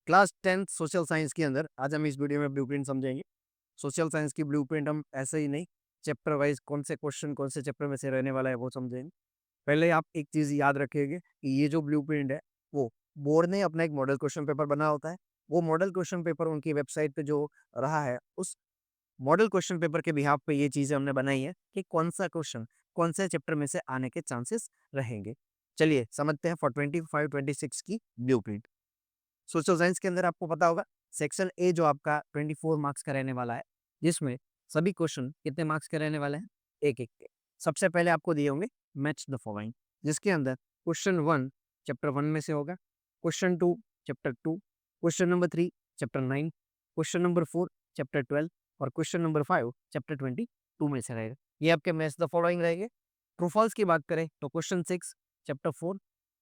Class 10th social science के अंदर आज हम इस वीडियो में ब्लूप्रिंट समझेंगे। सोशल साइंस की ब्लूप्रिंट हम ऐसे ही नहीं, चैप्टर वाइज कौन से क्वेश्चन कौन से चैप्टर में से रहने वाला है वो समझेंगे। पहले आप एक चीज़ याद रखिएगा कि ये जो ब्लूप्रिंट है वो बोर्ड ने अपना एक मॉडल क्वेश्चन पेपर बना होता है। वो मॉडल क्वेश्चन पेपर उनकी वेबसाइट पे जो रहा है, उस मॉडल क्वेश्चन पेपर के बिहाफ पे ये चीज़ें हमने बनाई है कि कौन सा क्वेश्चन कौन से चैप्टर में से आने के चांसेस रहेंगे। चलिए समझते हैं फॉर 25-26 की ब्लूप्रिंट। सोशल साइंस के अंदर आपको पता होगा सेक्शन ए जो आपका 24 मार्क्स का रहने वाला है, जिसमें सभी क्वेश्चन कितने मार्क्स के रहने वाले हैं, एक एक के। सबसे पहले आपको दिए होंगे मैच द फॉलोइंग, जिसके अंदर क्वेश्चन 1 चैप्टर 1 में से होगा, question 2 chapter 2, question number 3 chapter 9, question number 4 chapter 12 और क्वेश्चन नंबर 5 चैप्टर 22 में से रहेगा। ये आपके मैच द फॉलोइंग रहेंगे। ट्रू फॉल्स की बात करें तो question 6 chapter 4,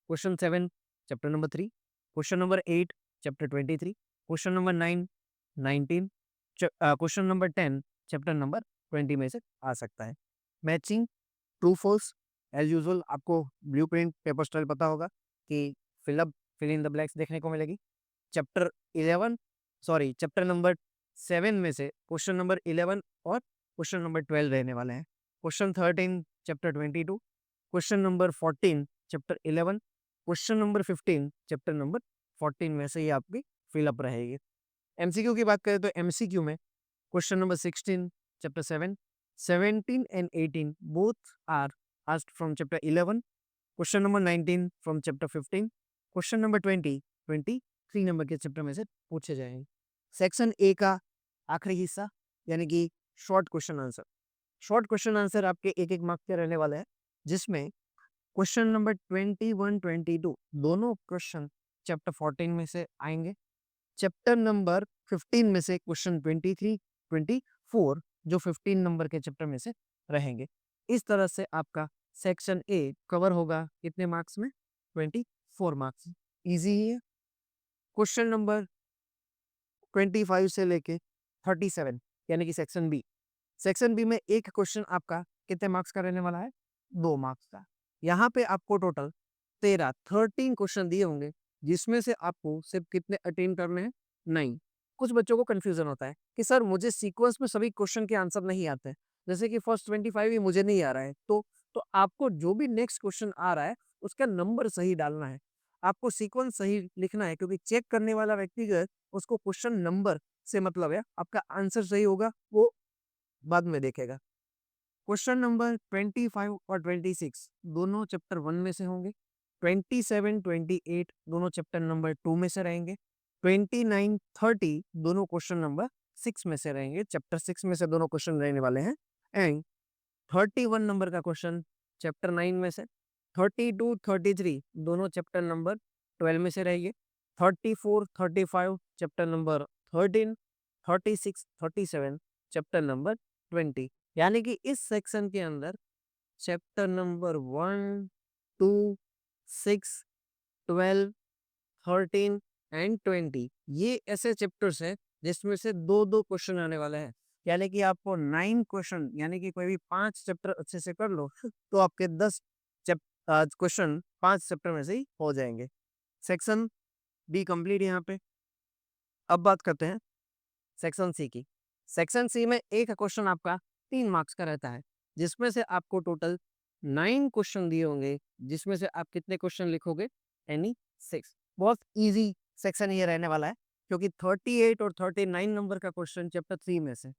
question 7 chapter number 3, question number 8 chapter 23, question number 9 19, question number 10 chapter number 20 में से आ सकता है। Matching true false as usual आपको ब्लूप्रिंट पेपर स्टाइल पता होगा कि फिल इन द ब्लैंक्स देखने को मिलेगी। चैप्टर 11 सॉरी चैप्टर नंबर 7 में से क्वेश्चन नंबर 11 और क्वेश्चन नंबर 12 रहने वाले हैं। Question 13 chapter 22, question number 14 chapter 11, question number 15 chapter number 14 में से ये आपकी फिलअप रहेगी। एमसीक्यू की बात करें तो एमसीक्यू में question number 16 chapter 7, 17 and 18 both are asked from chapter 11, question number 19 from chapter 15, question number 20 23 number के चैप्टर में से पूछे जाएंगे। सेक्शन ए का आखिरी हिस्सा यानी कि short question answer. Short question answer आपके एक एक मार्क्स के रहने वाले हैं, जिसमें क्वेश्चन नंबर 21 22 दोनों क्वेश्चन चैप्टर 14 में से आएंगे। चैप्टर नंबर 15 में से क्वेश्चन 23 24 जो 15 नंबर के चैप्टर में से रहेंगे। इस तरह से आपका सेक्शन ए कवर होगा कितने मार्क्स में, 24 मार्क्स। इजी ही है। क्वेश्चन नंबर 25 से लेके 37 यानी कि सेक्शन बी। सेक्शन बी में एक क्वेश्चन आपका कितने मार्क्स का रहने वाला है, 2 मार्क्स का। यहाँ पे आपको टोटल 13 क्वेश्चन दिए होंगे, जिसमें से आपको सिर्फ कितने अटेंड करने हैं, 9। कुछ बच्चों को कंफ्यूजन होता है कि सर मुझे सीक्वेंस में सभी क्वेश्चन के आंसर नहीं आते हैं, जैसे कि फर्स्ट 25 ही मुझे नहीं आ रहा है, तो आपको जो भी नेक्स्ट क्वेश्चन आ रहा है उसका नंबर सही डालना है। आपको सीक्वेंस सही लिखना है, क्योंकि चेक करने वाला व्यक्तिगत उसको क्वेश्चन नंबर से मतलब है, आपका आंसर सही होगा वो बाद में देखेगा। क्वेश्चन नंबर 25 और 26 दोनों चैप्टर 1 में से होंगे। 27 28 दोनों चैप्टर नंबर 2 में से रहेंगे। 29 30 दोनों क्वेश्चन नंबर 6 में से रहेंगे। चैप्टर 6 में से दोनों क्वेश्चन रहने वाले हैं। एंड 31 नंबर का क्वेश्चन चैप्टर 9 में से। 32 33 दोनों चैप्टर नंबर 12 में से रहेंगे। 34 35 चैप्टर नंबर 13, 36 37 चैप्टर नंबर 20। यानी कि इस सेक्शन के अंदर चैप्टर नंबर 1 2 6 12 13 एंड 20 ये ऐसे चैप्टर्स हैं जिसमें से दो दो क्वेश्चन आने वाले हैं। यानी कि आपको 9 क्वेश्चन यानी कि कोई भी 5 चैप्टर अच्छे से कर लो तो आपके 10 क्वेश्चन 5 चैप्टर में से ही हो जाएंगे। सेक्शन बी कंप्लीट यहाँ पे। अब बात करते हैं सेक्शन सी की। सेक्शन सी में एक क्वेश्चन आपका 3 मार्क्स का रहता है, जिसमें से आपको टोटल 9 क्वेश्चन दिए होंगे, जिसमें से आप कितने क्वेश्चन लिखोगे, एनी 6। बहुत इजी सेक्शन ये रहने वाला है, क्योंकि 38 और 39 नंबर का क्वेश्चन चैप्टर 3 में से,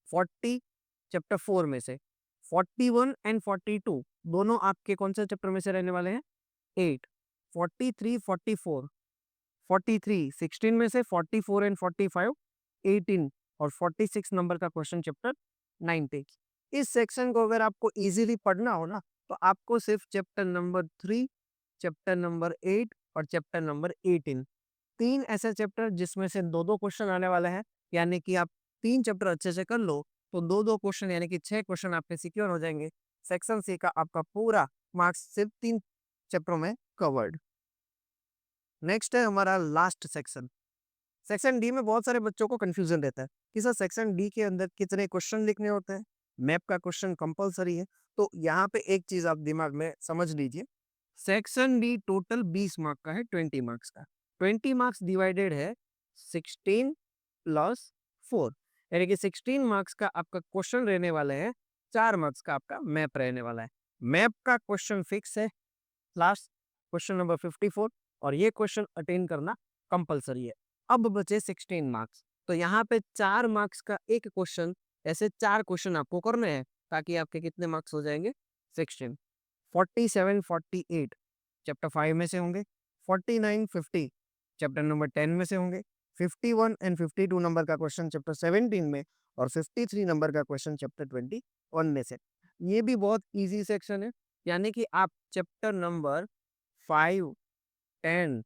40 चैप्टर 4 में से, 41 एंड 42 दोनों आपके कौन से चैप्टर में से रहने वाले हैं, 8। 43 44 43 16 में से, 44 एंड 45 18 और 46 नंबर का क्वेश्चन चैप्टर 19। इस सेक्शन को अगर आपको इजीली पढ़ना हो ना, तो आपको सिर्फ चैप्टर नंबर 3 चैप्टर नंबर 8 और चैप्टर नंबर 18 तीन ऐसे चैप्टर जिसमें से दो दो क्वेश्चन आने वाले हैं। यानी कि आप 3 चैप्टर अच्छे से कर लो तो दो दो क्वेश्चन यानी कि 6 क्वेश्चन आपके सिक्योर हो जाएंगे। सेक्शन सी का आपका पूरा मार्क्स सिर्फ 3 चैप्टरों में कवर्ड। नेक्स्ट है हमारा लास्ट सेक्शन। सेक्शन डी में बहुत सारे बच्चों को कंफ्यूजन रहता है कि सर सेक्शन डी के अंदर कितने क्वेश्चन लिखने होते हैं, मैप का क्वेश्चन कंपलसरी है। तो यहाँ पे एक चीज आप दिमाग में समझ लीजिए, सेक्शन डी टोटल 20 मार्क का है, 20 मार्क्स का। 20 मार्क्स डिवाइडेड है 16 प्लस 4, यानी कि 16 मार्क्स का आपका क्वेश्चन रहने वाला है, 4 मार्क्स का आपका मैप रहने वाला है। मैप का क्वेश्चन फिक्स है, लास्ट क्वेश्चन नंबर 54, और ये क्वेश्चन अटेंड करना कंपलसरी है। अब बचे 16 मार्क्स, तो यहाँ पे 4 मार्क्स का एक क्वेश्चन, ऐसे 4 क्वेश्चन आपको करने हैं ताकि आपके कितने मार्क्स हो जाएंगे 16, 47 48 चैप्टर 5 में से होंगे, 49 50 चैप्टर नंबर 10 में से होंगे, 51 एंड 52 नंबर का क्वेश्चन चैप्टर 17 में, और 53 नंबर का क्वेश्चन चैप्टर 21 में से। ये भी बहुत इजी सेक्शन है, यानी कि आप चैप्टर नंबर 5 10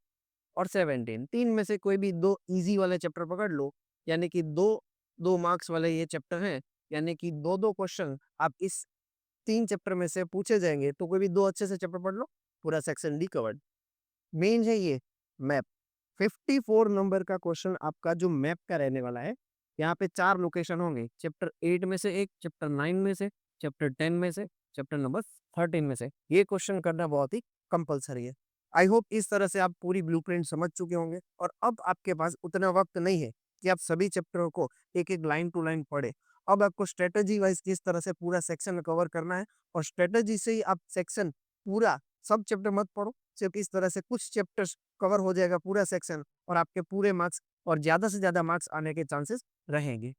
और 17 तीन में से कोई भी 2 इजी वाले चैप्टर पकड़ लो, यानी कि 2 मार्क्स वाले ये चैप्टर हैं, यानी कि 2 क्वेश्चन आप इस 3 चैप्टर में से पूछे जाएंगे, तो कोई भी 2 अच्छे से चैप्टर पढ़ लो, पूरा सेक्शन डी कवर्ड। मेन है ये मैप। 54 नंबर का क्वेश्चन आपका जो मैप का रहने वाला है, यहाँ पे 4 लोकेशन होंगे, चैप्टर 8 में से एक, चैप्टर 9 में से, चैप्टर 10 में से, चैप्टर नंबर 13 में से। ये क्वेश्चन करना बहुत ही कंपलसरी है। आई होप इस तरह से आप पूरी ब्लूप्रिंट समझ चुके होंगे, और अब आपके पास उतना वक्त नहीं है कि आप सभी चैप्टरों को एक एक लाइन टू लाइन पढ़े। अब आपको स्ट्रेटेजी वाइज किस तरह से पूरा सेक्शन कवर करना है, और स्ट्रेटेजी से ही आप सेक्शन पूरा, सब चैप्टर मत पढ़ो, सिर्फ इस तरह से कुछ चैप्टर्स कवर हो जाएगा पूरा सेक्शन, और आपके पूरे मार्क्स और ज़्यादा से ज़्यादा मार्क्स आने के चांसेस रहेंगे।